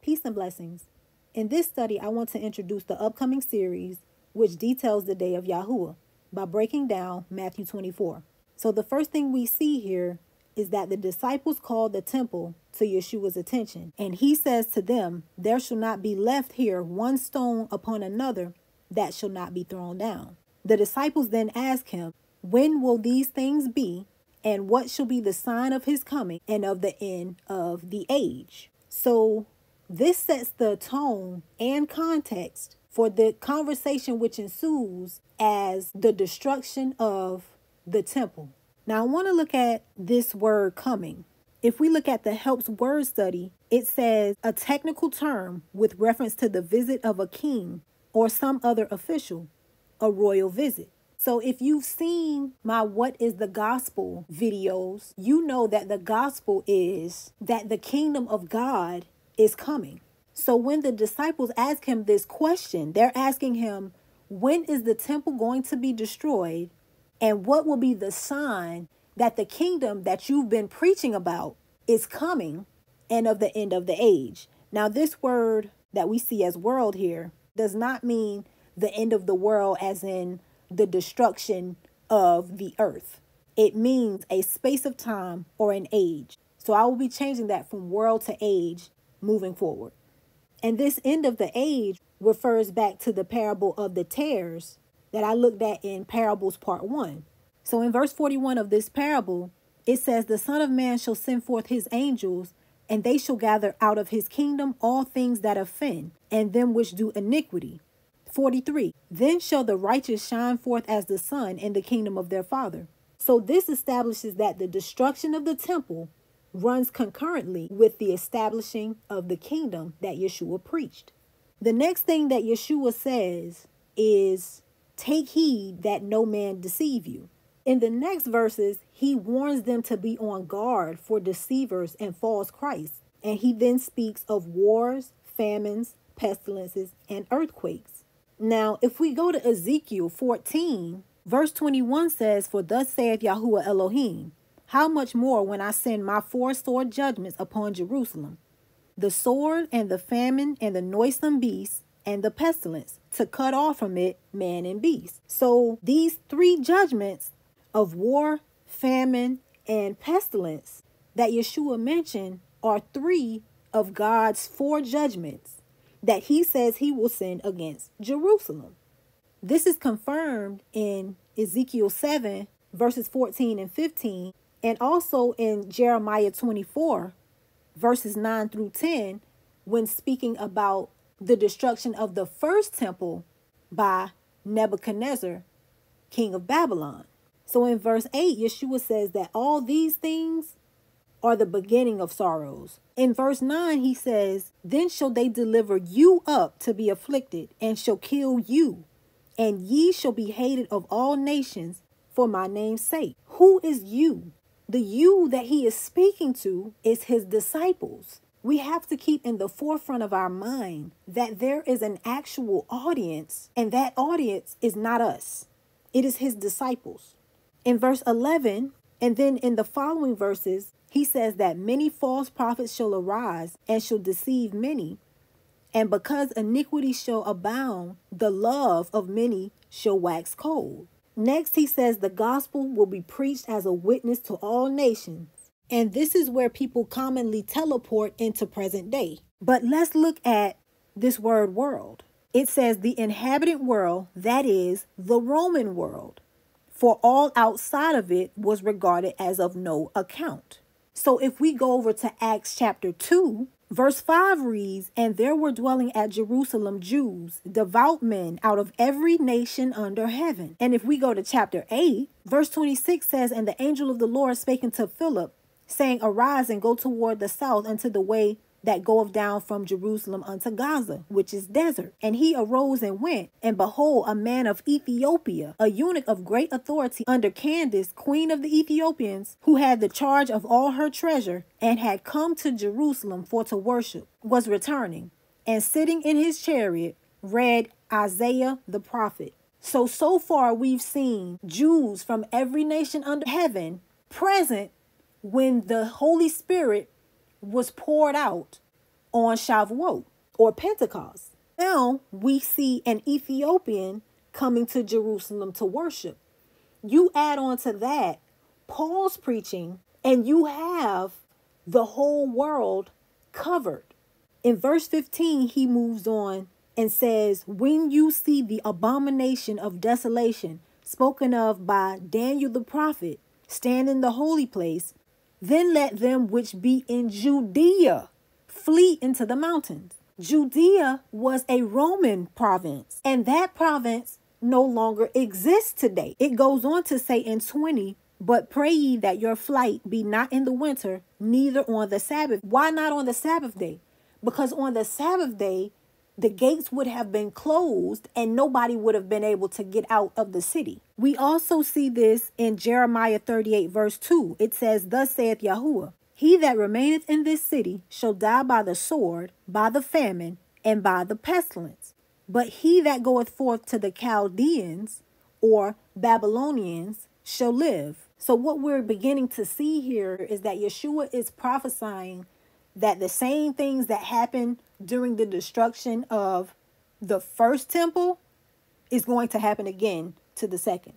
Peace and blessings. In this study, I want to introduce the upcoming series, which details the day of Yahuwah, by breaking down Matthew 24. So the first thing we see here is that the disciples called the temple to Yeshua's attention. And he says to them, there shall not be left here one stone upon another that shall not be thrown down. The disciples then ask him, when will these things be? And what shall be the sign of his coming and of the end of the age? So this sets the tone and context for the conversation which ensues as the destruction of the temple. Now, I want to look at this word coming. If we look at the Helps word study, it says a technical term with reference to the visit of a king or some other official, a royal visit. So if you've seen my What is the Gospel videos, you know that the gospel is that the kingdom of God is coming. So when the disciples ask him this question, they're asking him, when is the temple going to be destroyed? And what will be the sign that the kingdom that you've been preaching about is coming and of the end of the age? Now, this word that we see as world here does not mean the end of the world as in the destruction of the earth. It means a space of time or an age. So I will be changing that from world to age moving forward. And this end of the age refers back to the parable of the tares that I looked at in Parables Part 1. So in verse 41 of this parable, it says, the Son of Man shall send forth his angels, and they shall gather out of his kingdom all things that offend, and them which do iniquity. 43, then shall the righteous shine forth as the sun in the kingdom of their Father. So this establishes that the destruction of the temple runs concurrently with the establishing of the kingdom that Yeshua preached. The next thing that Yeshua says is, take heed that no man deceive you. In the next verses, he warns them to be on guard for deceivers and false Christs. And he then speaks of wars, famines, pestilences, and earthquakes. Now, if we go to Ezekiel 14, verse 21 says, for thus saith Yahuwah Elohim, how much more when I send my foursword judgments upon Jerusalem, the sword and the famine and the noisome beast and the pestilence, to cut off from it man and beast. So these three judgments of war, famine, and pestilence that Yeshua mentioned are three of God's four judgments that he says he will send against Jerusalem. This is confirmed in Ezekiel 7, verses 14 and 15, and also in Jeremiah 24, verses 9 through 10, when speaking about the destruction of the first temple by Nebuchadnezzar, king of Babylon. So in verse 8, Yeshua says that all these things are the beginning of sorrows. In verse 9, he says, then shall they deliver you up to be afflicted, and shall kill you, and ye shall be hated of all nations for my name's sake. Who is you? The you that he is speaking to is his disciples. We have to keep in the forefront of our mind that there is an actual audience, and that audience is not us. It is his disciples. In verse 11, and then in the following verses, he says that many false prophets shall arise and shall deceive many. And because iniquity shall abound, the love of many shall wax cold. Next, he says the gospel will be preached as a witness to all nations. And this is where people commonly teleport into present day. But let's look at this word world. It says the inhabited world, that is the Roman world. For all outside of it was regarded as of no account. So if we go over to Acts chapter 2, verse 5 reads, and there were dwelling at Jerusalem Jews, devout men out of every nation under heaven. And if we go to chapter 8, verse 26 says, and the angel of the Lord spake unto Philip, saying, arise and go toward the south unto the way that goeth down from Jerusalem unto Gaza, which is desert. And he arose and went, and behold, a man of Ethiopia, a eunuch of great authority under Candace, queen of the Ethiopians, who had the charge of all her treasure, and had come to Jerusalem for to worship, was returning, and sitting in his chariot, read Isaiah the prophet. So far we've seen Jews from every nation under heaven present when the Holy Spirit was poured out on Shavuot or Pentecost. Now we see an Ethiopian coming to Jerusalem to worship. You add on to that Paul's preaching, and you have the whole world covered. In verse 15, he moves on and says, when you see the abomination of desolation spoken of by Daniel the prophet stand in the holy place, then let them which be in Judea flee into the mountains. Judea was a Roman province, and that province no longer exists today. It goes on to say in 20, but pray ye that your flight be not in the winter, neither on the Sabbath. Why not on the Sabbath day? Because on the Sabbath day, the gates would have been closed and nobody would have been able to get out of the city. We also see this in Jeremiah 38 verse 2. It says, thus saith Yahuwah, he that remaineth in this city shall die by the sword, by the famine, and by the pestilence. But he that goeth forth to the Chaldeans or Babylonians shall live. So what we're beginning to see here is that Yeshua is prophesying that the same things that happened during the destruction of the first temple is going to happen again to the second.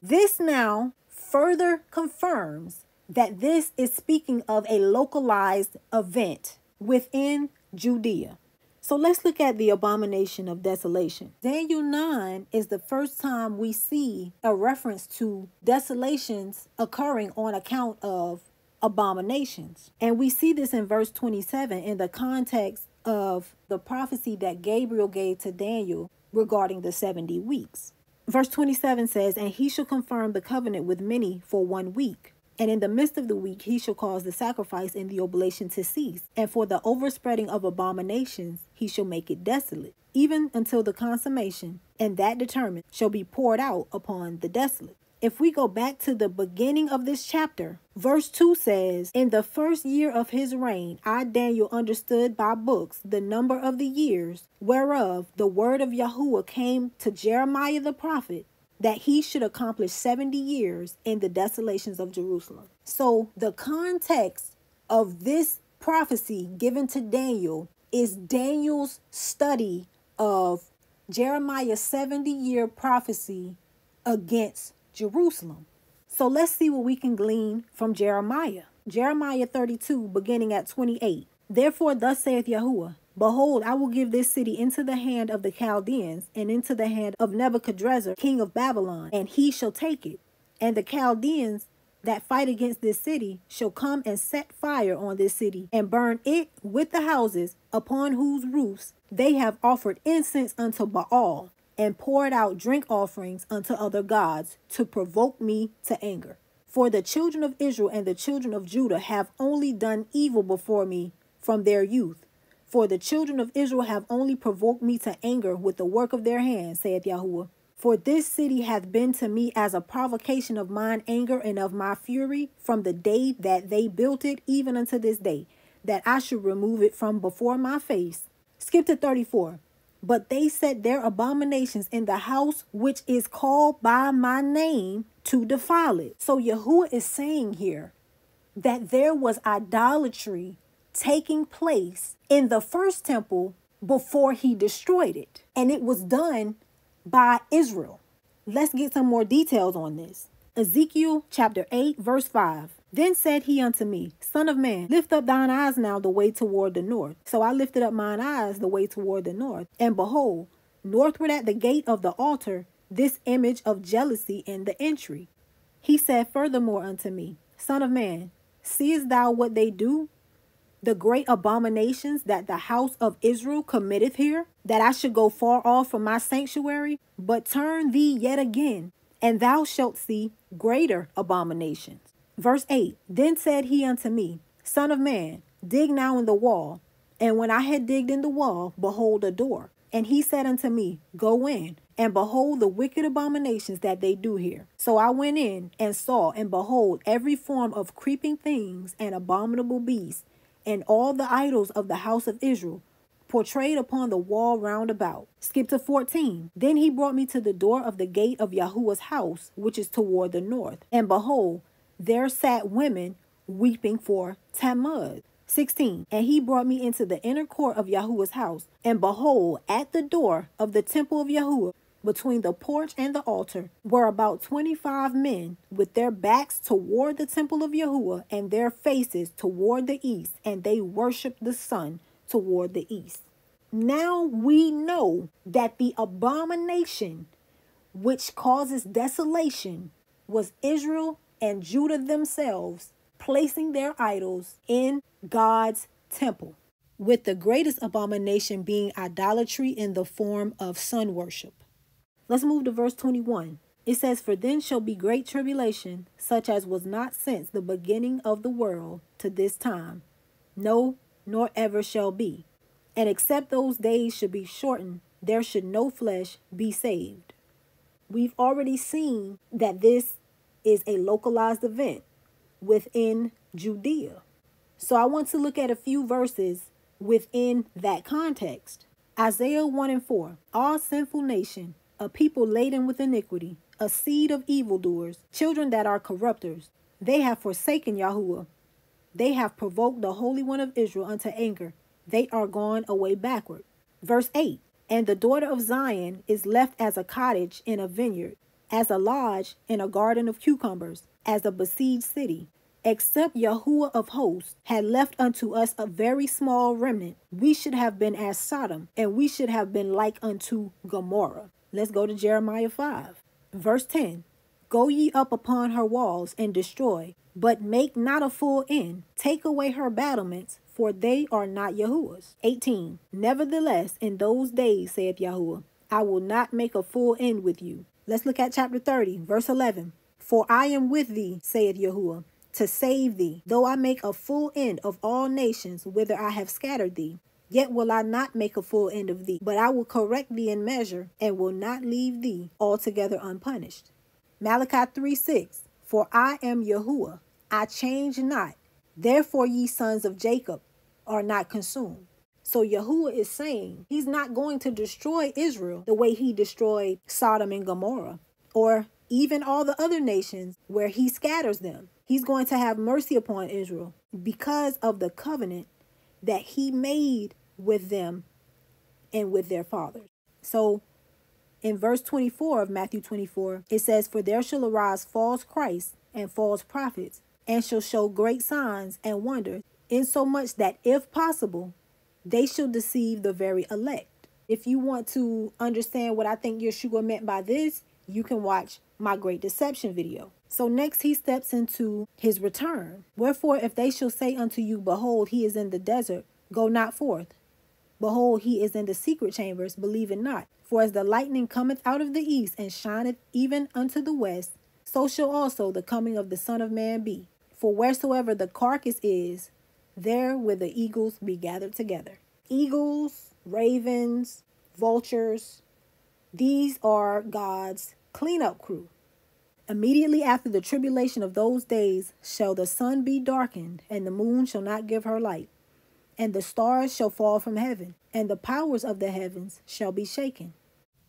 This now further confirms that this is speaking of a localized event within Judea. So let's look at the abomination of desolation. Daniel 9 is the first time we see a reference to desolations occurring on account of abominations. And we see this in verse 27 in the context of the prophecy that Gabriel gave to Daniel regarding the 70 weeks. Verse 27 says, and he shall confirm the covenant with many for 1 week. And in the midst of the week, he shall cause the sacrifice and the oblation to cease. And for the overspreading of abominations, he shall make it desolate, even until the consummation, and that determined shall be poured out upon the desolate. If we go back to the beginning of this chapter, verse 2 says, in the first year of his reign, I, Daniel, understood by books the number of the years, whereof the word of Yahuwah came to Jeremiah the prophet, that he should accomplish 70 years in the desolations of Jerusalem. So the context of this prophecy given to Daniel is Daniel's study of Jeremiah's 70-year prophecy against Jerusalem. So let's see what we can glean from Jeremiah. Jeremiah 32, beginning at 28. Therefore, thus saith Yahuwah, behold, I will give this city into the hand of the Chaldeans, and into the hand of Nebuchadrezzar, king of Babylon, and he shall take it. And the Chaldeans that fight against this city shall come and set fire on this city, and burn it with the houses upon whose roofs they have offered incense unto Baal, and poured out drink offerings unto other gods, to provoke me to anger. For the children of Israel and the children of Judah have only done evil before me from their youth. For the children of Israel have only provoked me to anger with the work of their hands, saith Yahuwah. For this city hath been to me as a provocation of mine anger and of my fury from the day that they built it, even unto this day, that I should remove it from before my face. Skip to 34. But they set their abominations in the house which is called by my name to defile it. So Yahuwah is saying here that there was idolatry taking place in the first temple before he destroyed it. And it was done by Israel. Let's get some more details on this. Ezekiel chapter 8 verse 5. Then said he unto me, Son of man, lift up thine eyes now the way toward the north. So I lifted up mine eyes the way toward the north. And behold, northward at the gate of the altar, this image of jealousy in the entry. He said furthermore unto me, Son of man, seest thou what they do? The great abominations that the house of Israel committeth here, that I should go far off from my sanctuary? But turn thee yet again, and thou shalt see greater abominations. Verse 8, Then said he unto me, Son of man, dig now in the wall. And when I had digged in the wall, behold a door. And he said unto me, Go in, and behold the wicked abominations that they do here. So I went in and saw, and behold, every form of creeping things and abominable beasts, and all the idols of the house of Israel, portrayed upon the wall round about. Skip to 14. Then he brought me to the door of the gate of Yahuwah's house, which is toward the north. And behold, there sat women weeping for Tammuz, 16. And he brought me into the inner court of Yahuwah's house, and behold, at the door of the temple of Yahuwah, between the porch and the altar, were about 25 men, with their backs toward the temple of Yahuwah, and their faces toward the east, and they worshipped the sun toward the east. Now we know that the abomination which causes desolation was Israel and Judah themselves placing their idols in God's temple, with the greatest abomination being idolatry in the form of sun worship. Let's move to verse 21. It says, For then shall be great tribulation, such as was not since the beginning of the world to this time, no, nor ever shall be. And except those days should be shortened, there should no flesh be saved. We've already seen that this is a localized event within Judea. So I want to look at a few verses within that context. Isaiah 1 and 4. All sinful nation, a people laden with iniquity, a seed of evildoers, children that are corrupters. They have forsaken Yahuwah. They have provoked the Holy One of Israel unto anger. They are gone away backward. Verse 8. And the daughter of Zion is left as a cottage in a vineyard, as a lodge in a garden of cucumbers, as a besieged city. Except Yahuwah of hosts had left unto us a very small remnant, we should have been as Sodom, and we should have been like unto Gomorrah. Let's go to Jeremiah 5. Verse 10. Go ye up upon her walls and destroy, but make not a full end. Take away her battlements, for they are not Yahuwah's. 18. Nevertheless, in those days, saith Yahuwah, I will not make a full end with you. Let's look at chapter 30, verse 11. For I am with thee, saith Yahuwah, to save thee, though I make a full end of all nations whither I have scattered thee. Yet will I not make a full end of thee, but I will correct thee in measure, and will not leave thee altogether unpunished. Malachi 3:6. For I am Yahuwah, I change not. Therefore ye sons of Jacob are not consumed. So Yahuwah is saying he's not going to destroy Israel the way he destroyed Sodom and Gomorrah, or even all the other nations where he scatters them. He's going to have mercy upon Israel because of the covenant that he made with them and with their fathers. So in verse 24 of Matthew 24, it says, For there shall arise false Christs and false prophets, and shall show great signs and wonders, insomuch that, if possible, they shall deceive the very elect. If you want to understand what I think Yeshua meant by this, you can watch my Great Deception video. So next he steps into his return. Wherefore, if they shall say unto you, Behold, he is in the desert, go not forth. Behold, he is in the secret chambers, believe it not. For as the lightning cometh out of the east, and shineth even unto the west, so shall also the coming of the Son of Man be. For wheresoever the carcass is, there will the eagles be gathered together. Eagles, ravens, vultures, these are God's cleanup crew. Immediately after the tribulation of those days shall the sun be darkened, and the moon shall not give her light, and the stars shall fall from heaven, and the powers of the heavens shall be shaken.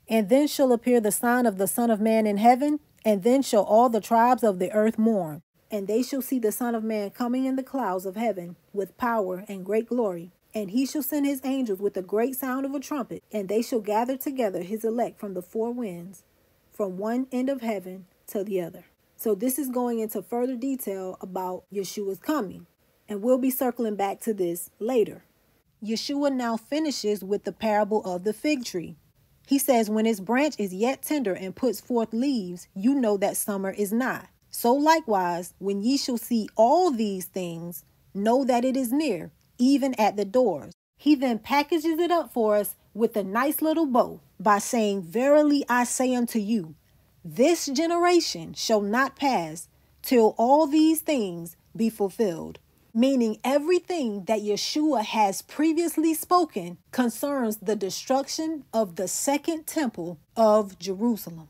And then shall appear the sign of the Son of Man in heaven, and then shall all the tribes of the earth mourn. And they shall see the Son of Man coming in the clouds of heaven with power and great glory. And he shall send his angels with a great sound of a trumpet, and they shall gather together his elect from the four winds, from one end of heaven to the other. So this is going into further detail about Yeshua's coming, and we'll be circling back to this later. Yeshua now finishes with the parable of the fig tree. He says, when its branch is yet tender and puts forth leaves, you know that summer is nigh. So likewise, when ye shall see all these things, know that it is near, even at the doors. He then packages it up for us with a nice little bow by saying, Verily I say unto you, this generation shall not pass till all these things be fulfilled. Meaning everything that Yeshua has previously spoken concerns the destruction of the second temple of Jerusalem.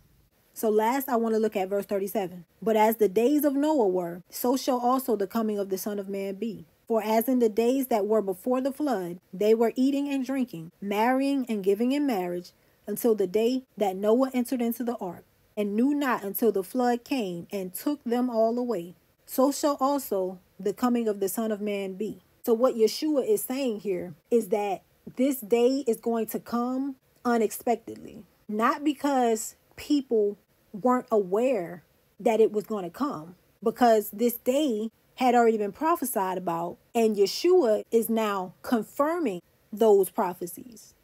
So last, I want to look at verse 37. But as the days of Noah were, so shall also the coming of the Son of Man be. For as in the days that were before the flood, they were eating and drinking, marrying and giving in marriage, until the day that Noah entered into the ark, and knew not until the flood came and took them all away. So shall also the coming of the Son of Man be. So what Yeshua is saying here is that this day is going to come unexpectedly, not because people weren't aware that it was going to come, because this day had already been prophesied about, and Yeshua is now confirming those prophecies.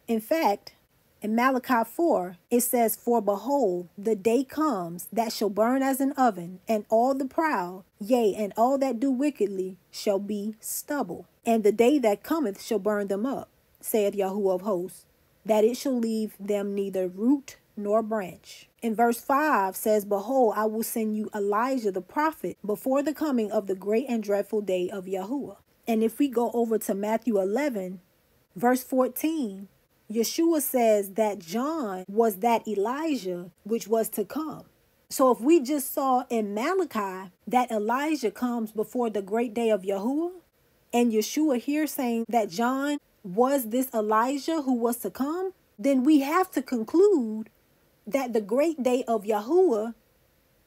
In fact, in Malachi 4, it says, "For behold, the day comes that shall burn as an oven, and all the proud, yea, and all that do wickedly, shall be stubble. And the day that cometh shall burn them up, saith Yahuwah of hosts, that it shall leave them neither root nor branch." In verse 5 says, "Behold, I will send you Elijah the prophet before the coming of the great and dreadful day of Yahuwah." And if we go over to Matthew 11, verse 14, Yeshua says that John was that Elijah which was to come. So if we just saw in Malachi that Elijah comes before the great day of Yahuwah, and Yeshua here saying that John was this Elijah who was to come, then we have to conclude that the great day of Yahuwah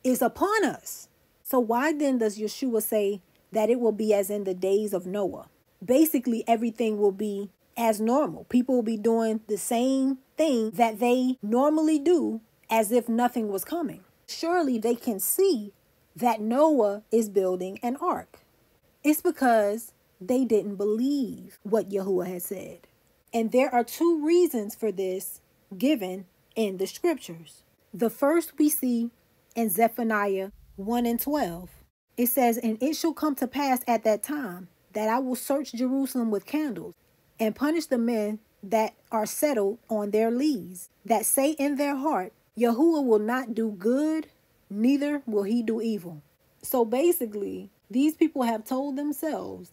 is upon us. So why then does Yeshua say that it will be as in the days of Noah? Basically, everything will be as normal. People will be doing the same thing that they normally do as if nothing was coming. Surely they can see that Noah is building an ark. It's because they didn't believe what Yahuwah had said. And there are two reasons for this given in the scriptures. The first we see in Zephaniah 1 and 12. It says, "And it shall come to pass at that time that I will search Jerusalem with candles, and punish the men that are settled on their lees, that say in their heart, Yahuwah will not do good, neither will he do evil." So basically, these people have told themselves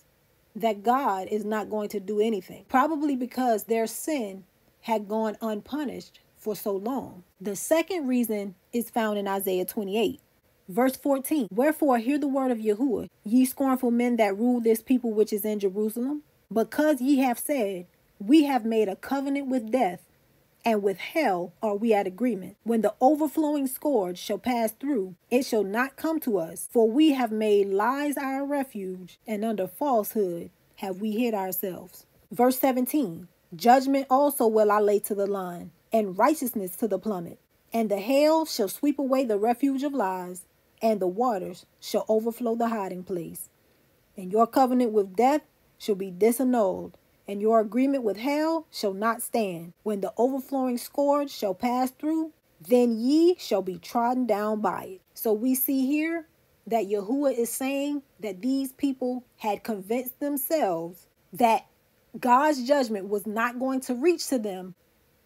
that God is not going to do anything, probably because their sin had gone unpunished for so long. The second reason is found in Isaiah 28. Verse 14, "Wherefore hear the word of Yahuwah, ye scornful men that rule this people which is in Jerusalem. Because ye have said, we have made a covenant with death, and with hell are we at agreement. When the overflowing scourge shall pass through, it shall not come to us. For we have made lies our refuge, and under falsehood have we hid ourselves." Verse 17, "Judgment also will I lay to the line, and righteousness to the plummet. And the hail shall sweep away the refuge of lies, and the waters shall overflow the hiding place. And your covenant with death shall be disannulled, and your agreement with hell shall not stand. When the overflowing scourge shall pass through, then ye shall be trodden down by it." So we see here that Yahuwah is saying that these people had convinced themselves that God's judgment was not going to reach to them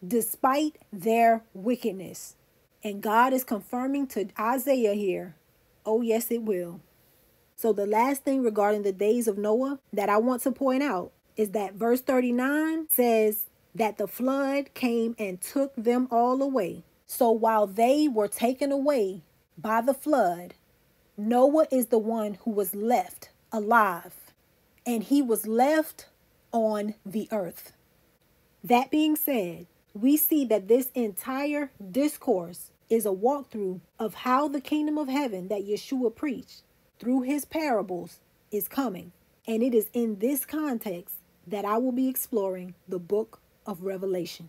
despite their wickedness. And God is confirming to Isaiah here, oh yes, it will. So the last thing regarding the days of Noah that I want to point out is that verse 39 says that the flood came and took them all away. So while they were taken away by the flood, Noah is the one who was left alive, and he was left on the earth. That being said, we see that this entire discourse is a walkthrough of how the kingdom of heaven that Yeshua preached through his parables is coming. And it is in this context that I will be exploring the book of Revelation.